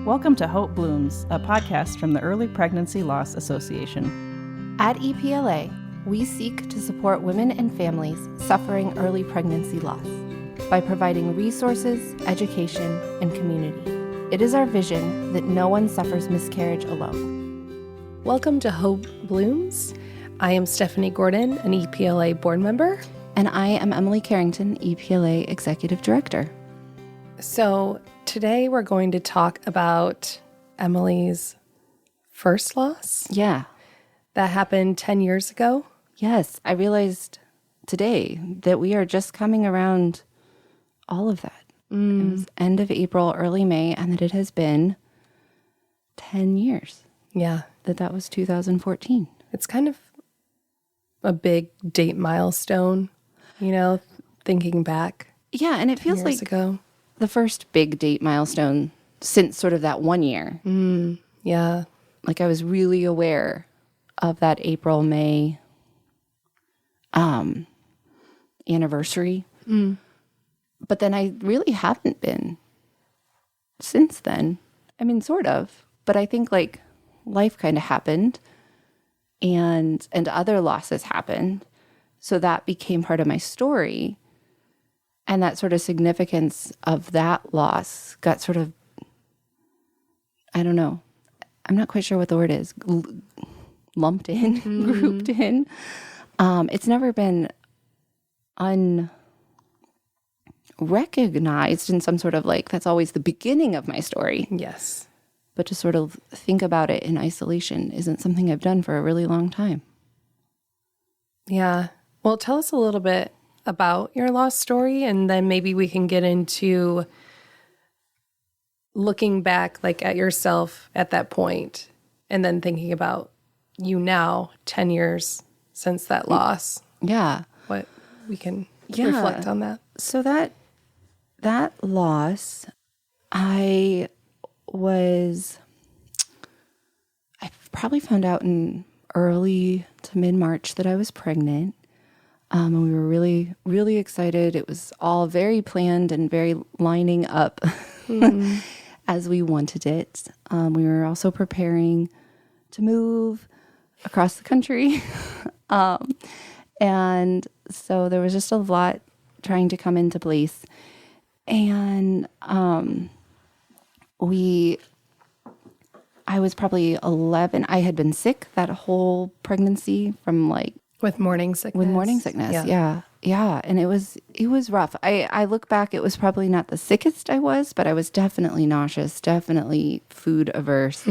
Welcome to Hope Blooms, a podcast from the Early Pregnancy Loss Association. At EPLA, we seek to support women and families suffering early pregnancy loss by providing resources, education, and community. It is our vision that no one suffers miscarriage alone. Welcome to Hope Blooms. I am Stephanie Gordon, an EPLA board member. And I am Emily Carrington, EPLA Executive Director. So today we're going to talk about Emily's first loss. Yeah. That happened 10 years ago. Yes, I realized today that we are just coming around all of that. It was end of April, early May, and that it has been 10 years. Yeah. That was 2014. It's kind of a big date milestone, you know, thinking back. Yeah, and it feels years like ago. The first big date milestone since sort of that 1 year. Yeah. Like I was really aware of that April, May anniversary. But then I really haven't been since then. I mean, sort of. But I think like life kind of happened and other losses happened. So that became part of my story. And that sort of significance of that loss got sort of, I don't know, I'm not quite sure what the word is, lumped in, grouped in. It's never been unrecognized in some sort of like, that's always the beginning of my story. Yes. But to sort of think about it in isolation isn't something I've done for a really long time. Yeah. Well, tell us a little bit about your loss story, and then maybe we can get into looking back like at yourself at that point and then thinking about you now 10 years since that loss. Yeah. What we can reflect on that. So that loss, I probably found out in early to mid-March that I was pregnant. And we were really, really excited. It was all very planned and very lining up as we wanted it. We were also preparing to move across the country. And so there was just a lot trying to come into place. And I was probably 11. I had been sick that whole pregnancy from like, With morning sickness. Yeah. And it was rough. I look back, it was probably not the sickest I was, but I was definitely nauseous, definitely food averse.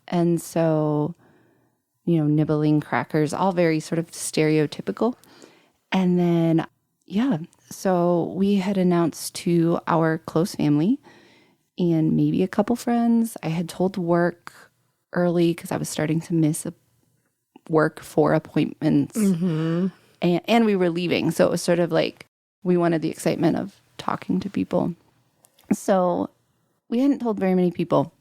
And so, nibbling crackers, all very sort of stereotypical. And then, so we had announced to our close family and maybe a couple friends. I had told work early because I was starting to miss work for appointments and we were leaving. So it was sort of like we wanted the excitement of talking to people. So we hadn't told very many people.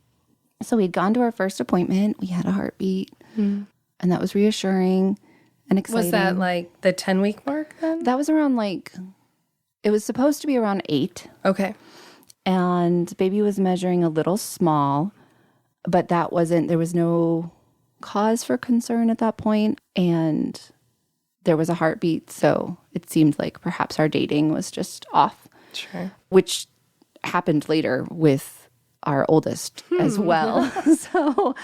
So we'd gone to our first appointment. We had a heartbeat and that was reassuring and exciting. Was that like the 10-week mark then? That was around it was supposed to be around 8. Okay. And baby was measuring a little small, but there was no cause for concern at that point, and there was a heartbeat, so it seemed like perhaps our dating was just off. Sure. Which happened later with our oldest as well. So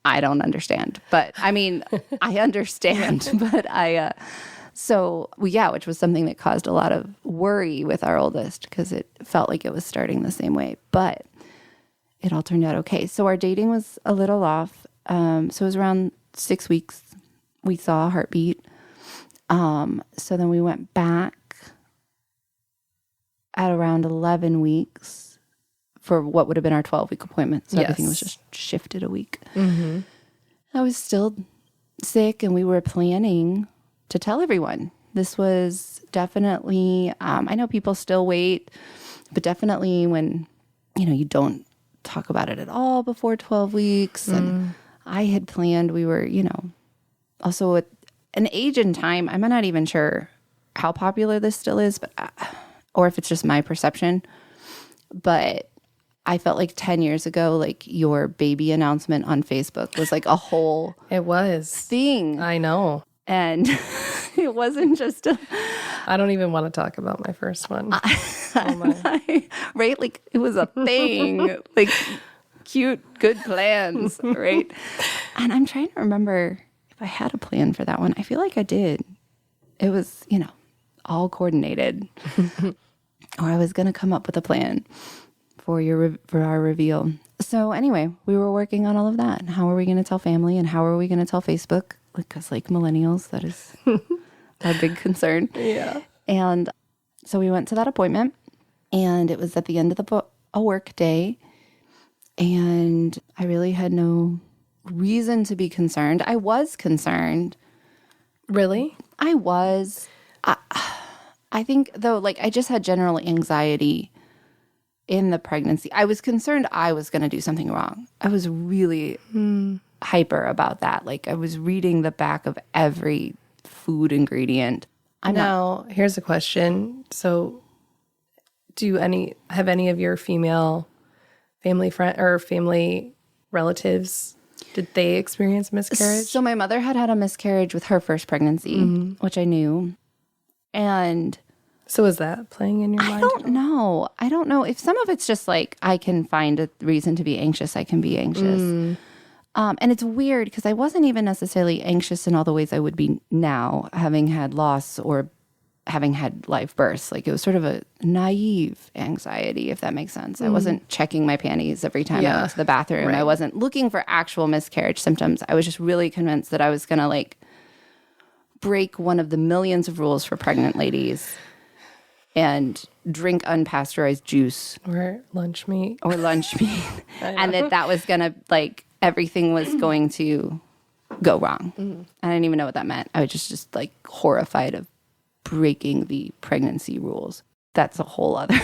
I don't understand, but I mean, I understand, but which was something that caused a lot of worry with our oldest because it felt like it was starting the same way, but it all turned out okay. So our dating was a little off. So it was around 6 weeks we saw a heartbeat. So then we went back at around 11 weeks for what would have been our 12-week appointment. So everything was just shifted a week. I was still sick and we were planning to tell everyone. This was definitely, I know people still wait, but definitely when, you don't talk about it at all before 12 weeks. And I had planned, we were, also at an age and time, I'm not even sure how popular this still is, but or if it's just my perception. But I felt like 10 years ago, like your baby announcement on Facebook was like a whole It was. thing. I know. And it wasn't just a, I don't even want to talk about my first one. Oh my. right? Like it was a thing, like cute, good plans, right? And I'm trying to remember if I had a plan for that one. I feel like I did. It was, all coordinated. Or I was going to come up with a plan for our reveal. So anyway, we were working on all of that. And how are we going to tell family and how are we going to tell Facebook? Because like millennials, that is our big concern. Yeah. And so we went to that appointment and it was at the end of a work day. And I really had no reason to be concerned. I was concerned. Really? I was. I think, though, like I just had general anxiety in the pregnancy. I was concerned I was going to do something wrong. I was really hyper about that. Like I was reading the back of every food ingredient. Now, here's a question. So have any of your female family friend or family relatives, did they experience miscarriage? So my mother had a miscarriage with her first pregnancy, which I knew. And so is that playing in your mind? I don't know. I don't know if some of it's just like I can find a reason to be anxious. I can be anxious. And it's weird because I wasn't even necessarily anxious in all the ways I would be now, having had loss or having had live births. Like it was sort of a naive anxiety, if that makes sense. I wasn't checking my panties every time I went to the bathroom. Right. I wasn't looking for actual miscarriage symptoms. I was just really convinced that I was going to like break one of the millions of rules for pregnant ladies and drink unpasteurized juice Or lunch meat. and that was going to like everything was going to go wrong. I didn't even know what that meant. I was just like horrified of breaking the pregnancy rules. That's a whole other.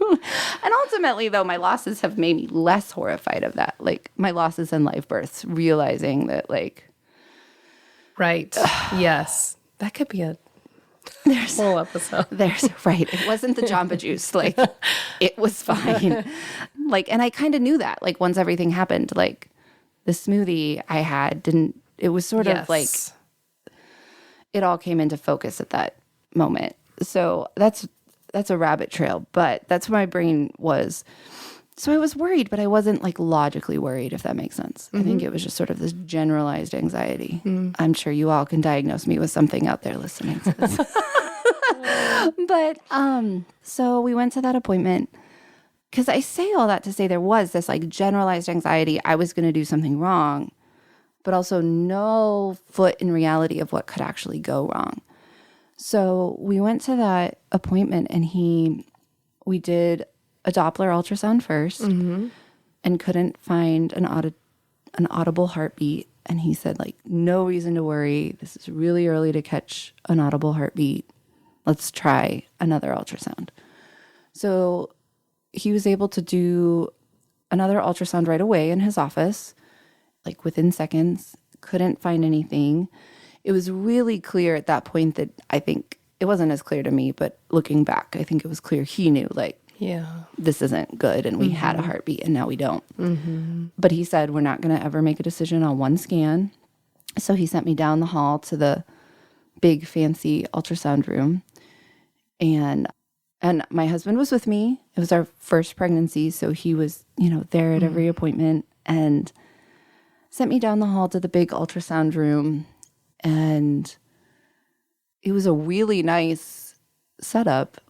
And ultimately, though, my losses have made me less horrified of that. Like my losses in live births, realizing that like. Right. Yes. That could be a whole episode. Right. It wasn't the Jamba Juice. Like it was fine. Like, and I kind of knew that. Like once everything happened, like the smoothie I had it was sort of like it all came into focus at that moment. So that's a rabbit trail, but that's where my brain was. So I was worried, but I wasn't like logically worried, if that makes sense. I think it was just sort of this generalized anxiety. I'm sure you all can diagnose me with something out there listening to this. But so we went to that appointment because I say all that to say there was this like generalized anxiety. I was going to do something wrong, but also no foot in reality of what could actually go wrong. So we went to that appointment and we did a Doppler ultrasound first and couldn't find an audible heartbeat. And he said, like, no reason to worry. This is really early to catch an audible heartbeat. Let's try another ultrasound. So he was able to do another ultrasound right away in his office, like within seconds, couldn't find anything. It was really clear at that point that I think it wasn't as clear to me, but looking back, I think it was clear he knew, like, this isn't good. And we had a heartbeat and now we don't. But he said, we're not going to ever make a decision on one scan. So he sent me down the hall to the big fancy ultrasound room. And my husband was with me. It was our first pregnancy. So he was, there at every appointment and sent me down the hall to the big ultrasound room. And it was a really nice setup.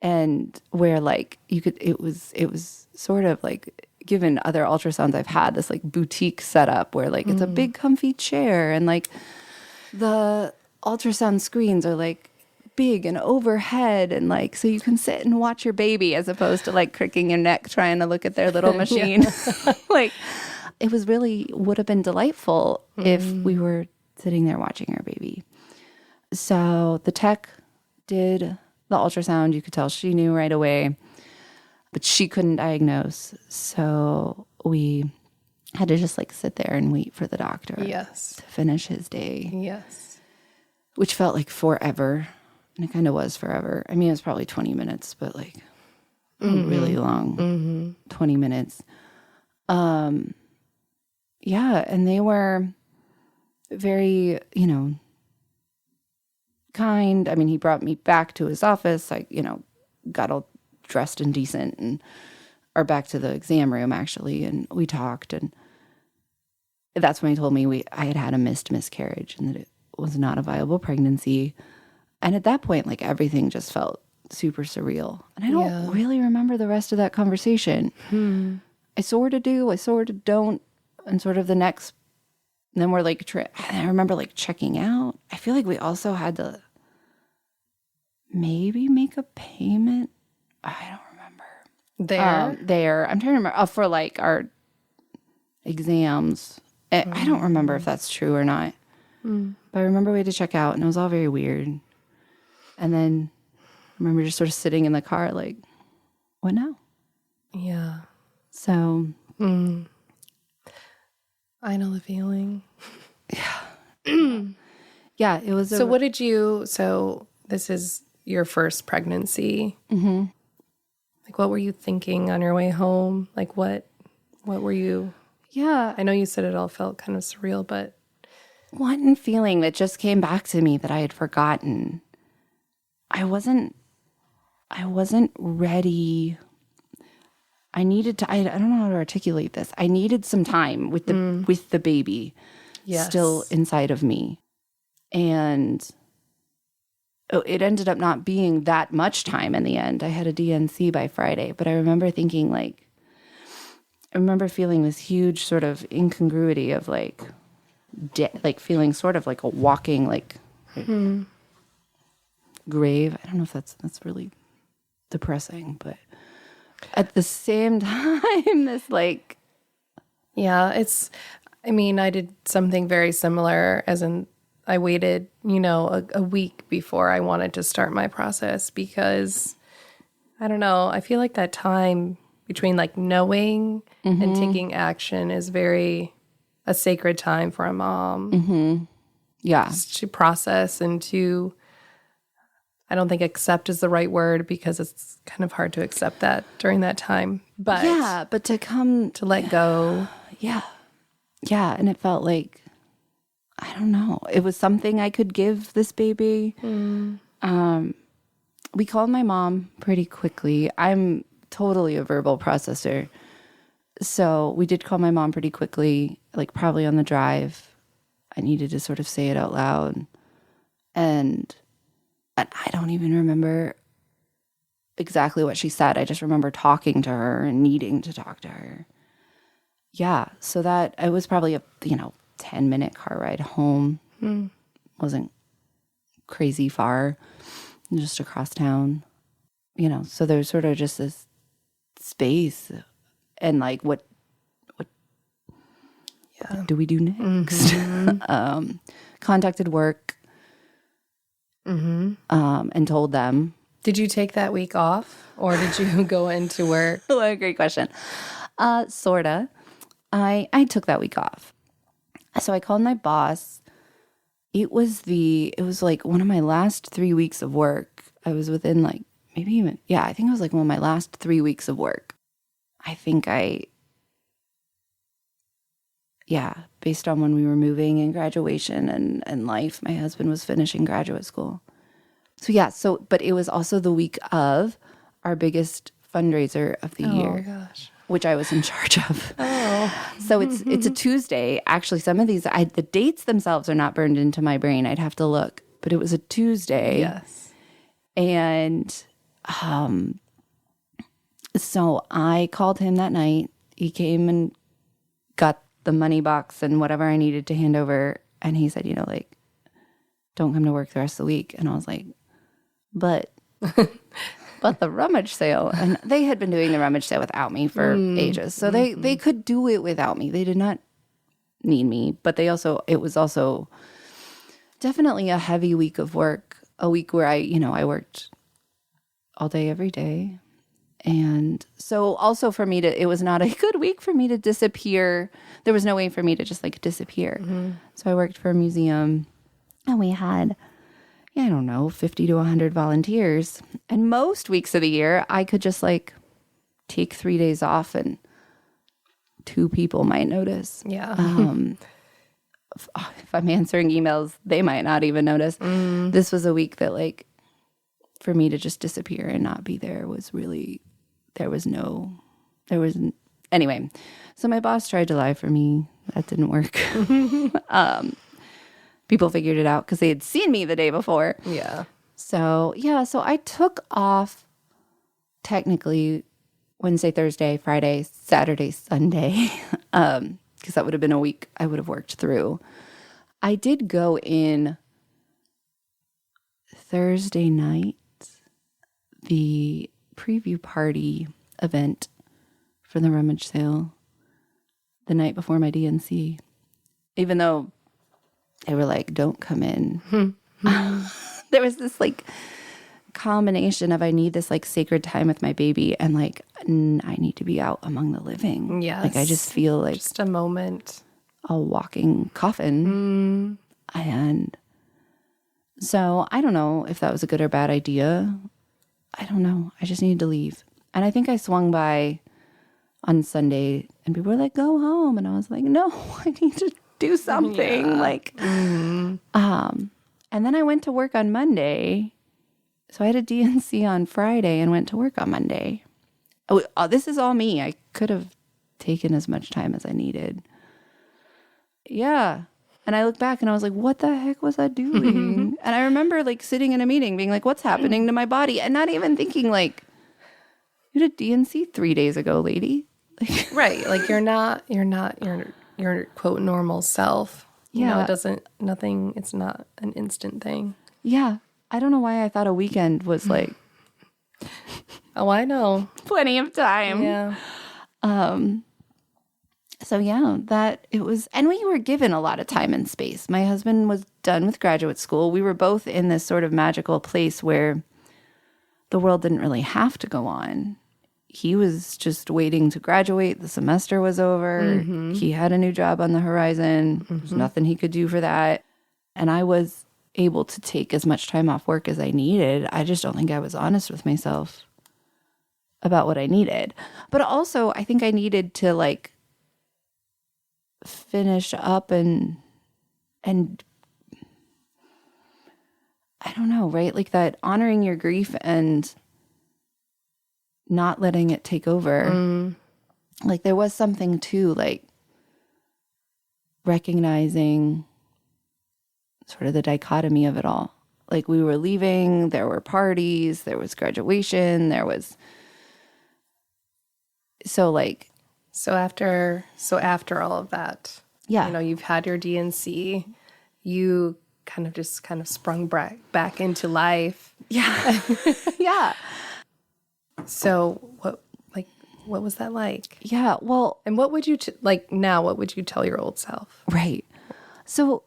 And where like it was sort of like, given other ultrasounds I've had, this like boutique setup where like it's a big comfy chair and like the ultrasound screens are like big and overhead and like so you can sit and watch your baby as opposed to like cricking your neck trying to look at their little machine. Like it was really would have been delightful if we were sitting there watching our baby. So the tech did the ultrasound. You could tell she knew right away, but she couldn't diagnose. So we had to just like sit there and wait for the doctor to finish his day. Yes. Which felt like forever. And it kind of was forever. I mean, it was probably 20 minutes, but like really long, 20 minutes. Yeah, and they were very, kind. I mean, he brought me back to his office. I, got all dressed and decent or back to the exam room actually, and we talked, and that's when he told me I had had a miscarriage and that it was not a viable pregnancy. And at that point, like, everything just felt super surreal. And I don't really remember the rest of that conversation. I sort of do, I sort of don't. And sort of the next, then we're like, I remember like checking out. I feel like we also had to maybe make a payment. I don't remember. There. I'm trying to remember for like our exams. I don't remember if that's true or not. But I remember we had to check out, and it was all very weird. And then I remember just sort of sitting in the car like, what now? Yeah. So... I know the feeling. Yeah. Yeah, it was. So this is your first pregnancy. Like, what were you thinking on your way home? Like, what were you? Yeah. I know you said it all felt kind of surreal, but. One feeling that just came back to me that I had forgotten. I wasn't ready. I needed to, I don't know how to articulate this. I needed some time with the baby still inside of me. And it ended up not being that much time in the end. I had a DNC by Friday, but I remember thinking I remember feeling this huge sort of incongruity of like feeling sort of like a walking grave. I don't know if that's really depressing, but at the same time, this like... Yeah, I did something very similar, as in I waited, a week before I wanted to start my process because, I don't know, I feel like that time between like knowing and taking action is a sacred time for a mom. Yeah. Just to process and to... I don't think accept is the right word because it's kind of hard to accept that during that time. But yeah, but to let go. Yeah. Yeah. And it felt like, I don't know, it was something I could give this baby. We called my mom pretty quickly. I'm totally a verbal processor. So we did call my mom pretty quickly, like probably on the drive. I needed to sort of say it out loud. And I don't even remember exactly what she said. I just remember talking to her and needing to talk to her. Yeah, so that it was probably a 10-minute car ride home. Wasn't crazy far, just across town. So there's sort of just this space, and like what do we do next? Contacted work. And told them. Did you take that week off or did you go into work? What a great question. Sorta. I took that week off. So I called my boss. It was like one of my last 3 weeks of work. I was within like maybe even, I think it was like one of my last 3 weeks of work. I think based on when we were moving and graduation and life, my husband was finishing graduate school. So but it was also the week of our biggest fundraiser of the year. Oh gosh. Which I was in charge of. Oh. So it's a Tuesday. Actually, some of these, the dates themselves are not burned into my brain. I'd have to look. But it was a Tuesday. Yes. And so I called him that night. He came and got the money box and whatever I needed to hand over. And he said, don't come to work the rest of the week. And I was like, but the rummage sale. And they had been doing the rummage sale without me for ages. So they could do it without me. They did not need me. But it was also definitely a heavy week of work. A week where I worked all day, every day. And so also for me it was not a good week for me to disappear. There was no way for me to just like disappear. So I worked for a museum and we had, 50 to 100 volunteers. And most weeks of the year I could just like take 3 days off and 2 people might notice. Yeah. If I'm answering emails, they might not even notice. This was a week that, like, for me to just disappear and not be there was really, anyway. So my boss tried to lie for me. That didn't work. People figured it out because they had seen me the day before. Yeah. So I took off technically Wednesday, Thursday, Friday, Saturday, Sunday, because that would have been a week I would have worked through. I did go in Thursday night, the preview party event for the rummage sale, the night before my DNC, even though they were like, don't come in. There was this like combination of I need this like sacred time with my baby and like I need to be out among the living. Yes. Like I just feel like just a moment. a walking coffin. And so I don't know if that was a good or bad idea. I don't know. I just needed to leave. And I think I swung by on Sunday and people were like, go home. And I was like, no, I need to do something. Yeah. Like, and then I went to work on Monday. So I had a DNC on Friday and went to work on Monday. Oh, this is all me. I could have taken as much time as I needed. Yeah. And I look back and I was like, what the heck was I doing? And I remember like sitting in a meeting being like, what's happening to my body? And not even thinking like, you did DNC 3 days ago, lady. Like, Right. Like you're not your quote normal self. You know, it's not an instant thing. yeah. I don't know why I thought a weekend was like Oh, I know. plenty of time. Yeah. So yeah, that it was, and we were given a lot of time and space. My husband was done with graduate school. We were both in this sort of magical place where the world didn't really have to go on. He was just waiting to graduate. The semester was over. He had a new job on the horizon. There's nothing he could do for that. And I was able to take as much time off work as I needed. I just don't think I was honest with myself about what I needed. But also, I think I needed to like finish up and I don't know, right? Like that honoring your grief and not letting it take over. Like there was something to like recognizing sort of the dichotomy of it all. Like we were leaving, there were parties, there was graduation, there was So after all of that, yeah. you know, you've had your DNC, you kind of sprung back into life. Yeah. Yeah. So what was that like? Yeah. Well, And what would you now? What would you tell your old self? right. So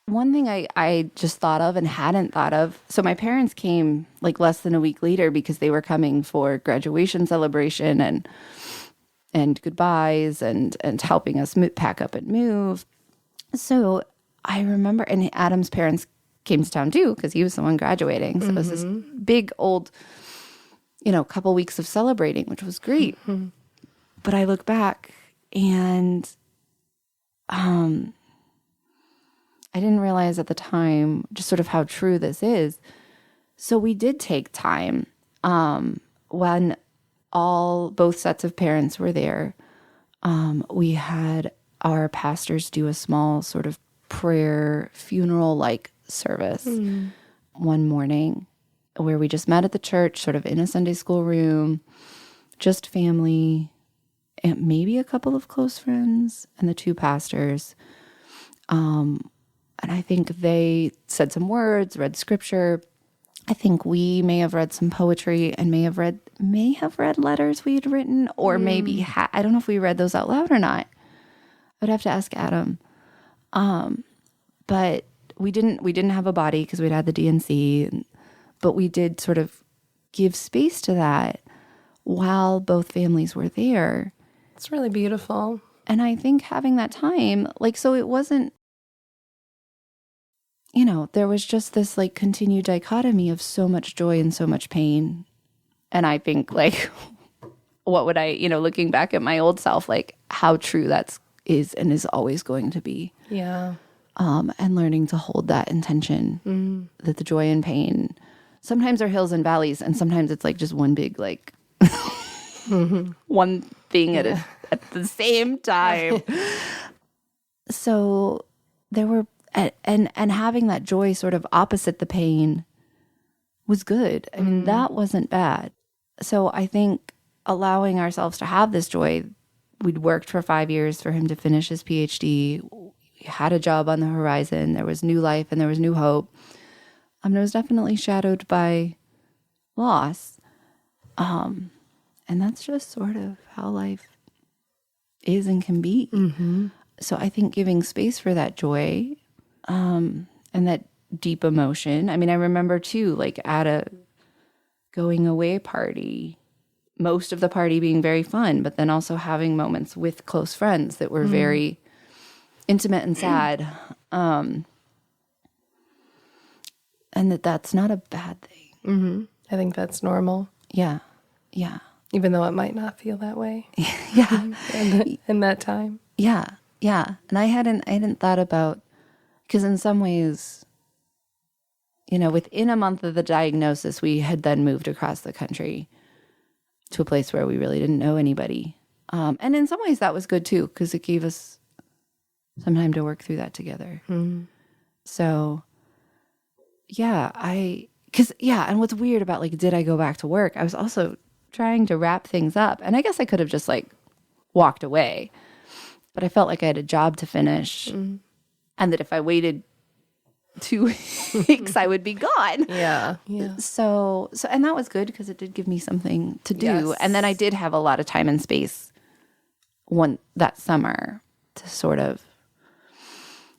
one thing I just thought of and hadn't thought of. So my parents came like less than a week later because they were coming for graduation celebration and goodbyes and helping us pack up and move. So I remember, and Adam's parents came to town too because he was the one graduating. So it was this big old, couple weeks of celebrating, which was great. But I look back and I didn't realize at the time just sort of how true this is. So we did take time when both sets of parents were there. We had our pastors do a small sort of prayer funeral-like service one morning where we just met at the church, sort of in a Sunday school room, just family, and maybe a couple of close friends and the 2 pastors. And I think they said some words, read scripture. I think we may have read some poetry and may have read letters we had written, or maybe I don't know if we read those out loud or not. I'd have to ask Adam. But we didn't have a body because we'd had the DNC, but we did sort of give space to that while both families were there. It's really beautiful. And I think having that time, so it wasn't, there was just this continued dichotomy of so much joy and so much pain. And I think what would I, looking back at my old self, like how true is and is always going to be. Yeah. And learning to hold that intention, that the joy and pain sometimes are hills and valleys, and sometimes it's like just one big like one thing at the same time. So there were and having that joy sort of opposite the pain was good. I mean, that wasn't bad. So I think allowing ourselves to have this joy, we'd worked for 5 years for him to finish his PhD. We had a job on the horizon. There was new life and there was new hope. It was definitely shadowed by loss. And that's just sort of how life is and can be. So I think giving space for that joy and that deep emotion. I mean, I remember too, like at a going away party, most of the party being very fun, but then also having moments with close friends that were very intimate and sad. And that's not a bad thing. I think that's normal. Yeah. Yeah. Even though it might not feel that way. Yeah. in that time. Yeah. Yeah. And I hadn't thought about, because in some ways, within a month of the diagnosis, we had then moved across the country to a place where we really didn't know anybody. And in some ways that was good too, because it gave us some time to work through that together. So yeah, and what's weird about like, did I go back to work? I was also trying to wrap things up, and I guess I could have just like walked away, but I felt like I had a job to finish, and that if I waited 2 weeks, I would be gone. Yeah. So, and that was good because it did give me something to do. Yes. And then I did have a lot of time and space that summer to sort of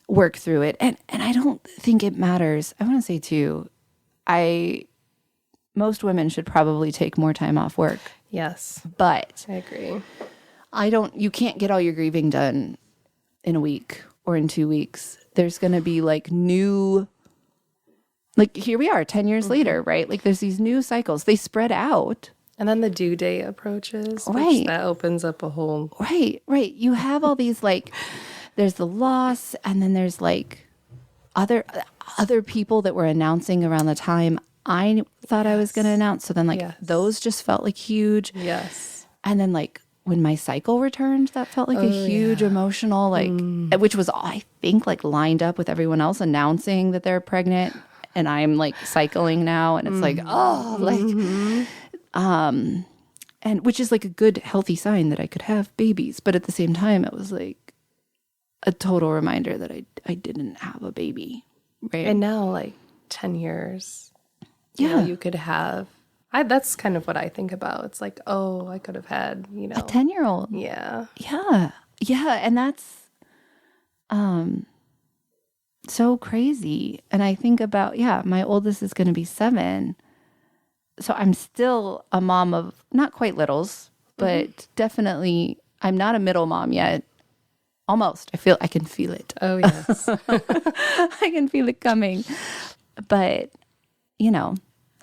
work through it. And I don't think it matters. I want to say too, most women should probably take more time off work, Yes. but I agree. you can't get all your grieving done in a week or in 2 weeks. There's going to be like here we are 10 years later, right? Like there's these new cycles. They spread out. And then the due date approaches. Which Right. that opens up a whole. Right. You have all these like, there's the loss, and then there's like other people that were announcing around the time I thought I was going to announce. So then like those just felt like huge. Yes. And then like when my cycle returned, that felt like a huge emotional, like, which was, I think, like lined up with everyone else announcing that they're pregnant, and I'm like cycling now, and it's like, and which is like a good, healthy sign that I could have babies. But at the same time, it was like a total reminder that I didn't have a baby. Right. And now, like 10 years, you could have. That's kind of what I think about. It's like, oh, I could have had, a 10-year-old. Yeah. Yeah. Yeah. And that's so crazy. And I think about, my oldest is going to be 7. So I'm still a mom of not quite littles, but definitely I'm not a middle mom yet. Almost. I can feel it. Oh, yes. I can feel it coming. But,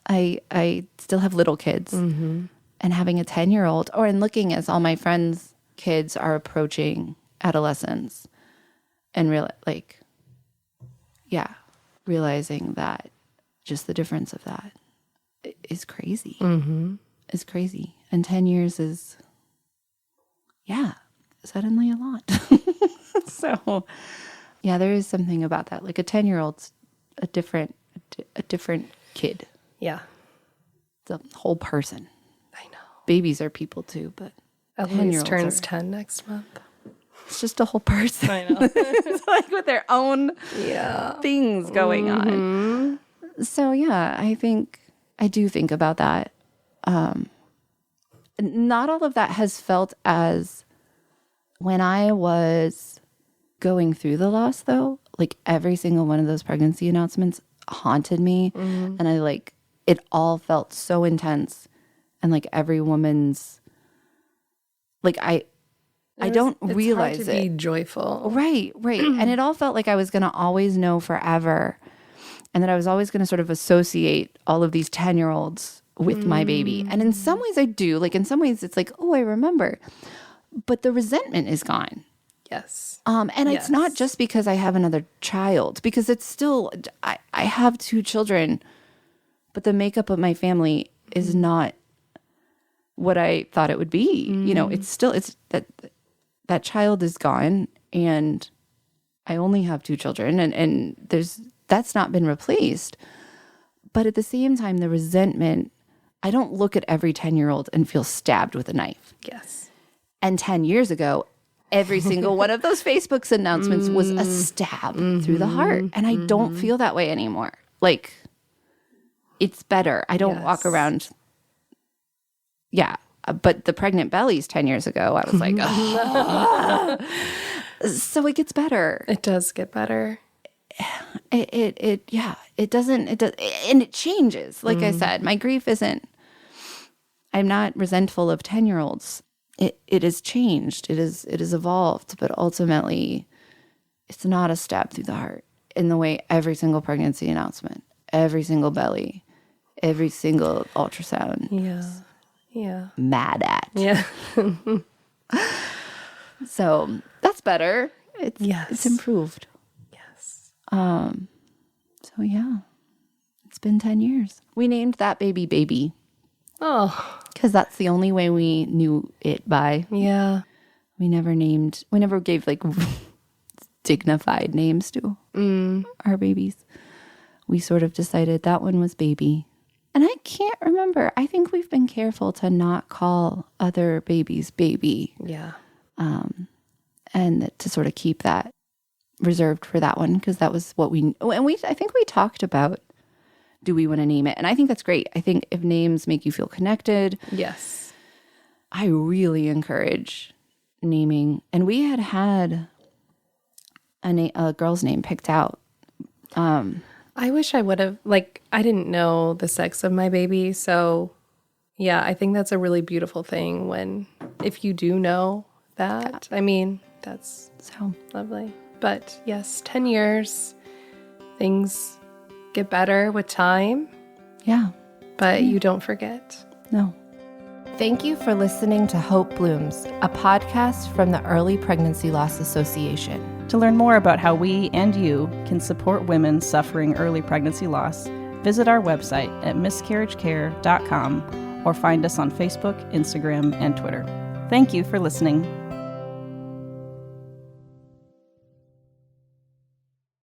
I still have little kids, and having a 10-year-old, and looking as all my friends' kids are approaching adolescence, and realizing that just the difference of that is crazy. Is crazy. And 10 years is suddenly a lot. So, there is something about that. Like a 10-year-old's a different kid. Yeah. The whole person. I know. Babies are people too, but Elise turns 10 next month. It's just a whole person. I know. It's like with their own things going on. So I do think about that. Not all of that has felt as when I was going through the loss, though. Like every single one of those pregnancy announcements haunted me, and it all felt so intense, and like every woman's, like I don't realize it's hard to be joyful. Right. And it all felt like I was going to always know forever, and that I was always going to sort of associate all of these 10-year-olds with my baby. And in some ways I do. Like in some ways it's like, oh, I remember. But the resentment is gone. Yes. And it's not just because I have another child, because it's still, I have 2 children, but the makeup of my family is not what I thought it would be. You know, it's still, it's that child is gone, and I only have 2 children, and that's not been replaced. But at the same time, the resentment, I don't look at every 10-year-old and feel stabbed with a knife. Yes. And 10 years ago, every single one of those Facebook's announcements was a stab through the heart. And I don't feel that way anymore. Like, it's better. I don't walk around. Yeah. But the pregnant bellies 10 years ago, I was like, oh. So it gets better. It does get better. It doesn't, and it changes. Like I said, my grief isn't, I'm not resentful of 10-year-olds. It has changed. It has evolved, but ultimately it's not a stab through the heart in the way every single pregnancy announcement, every single belly, every single ultrasound. Yeah. Mad at. Yeah. So that's better. It's improved. Yes. So yeah, it's been 10 years. We named that baby. Oh. Because that's the only way we knew it by. Yeah. We never gave like dignified names to our babies. We sort of decided that one was baby. And I can't remember. I think we've been careful to not call other babies baby. Yeah. And to sort of keep that reserved for that one, because that was what I think we talked about, do we want to name it? And I think that's great. I think if names make you feel connected. Yes. I really encourage naming. And we had a girl's name picked out. I wish I would have, I didn't know the sex of my baby. So yeah, I think that's a really beautiful thing if you do know that. I mean, that's So lovely. But yes, 10 years, things get better with time. yeah. But you don't forget. No. Thank you for listening to Hope Blooms, a podcast from the Early Pregnancy Loss Association. To learn more about how we and you can support women suffering early pregnancy loss, visit our website at miscarriagecare.com or find us on Facebook, Instagram, and Twitter. Thank you for listening.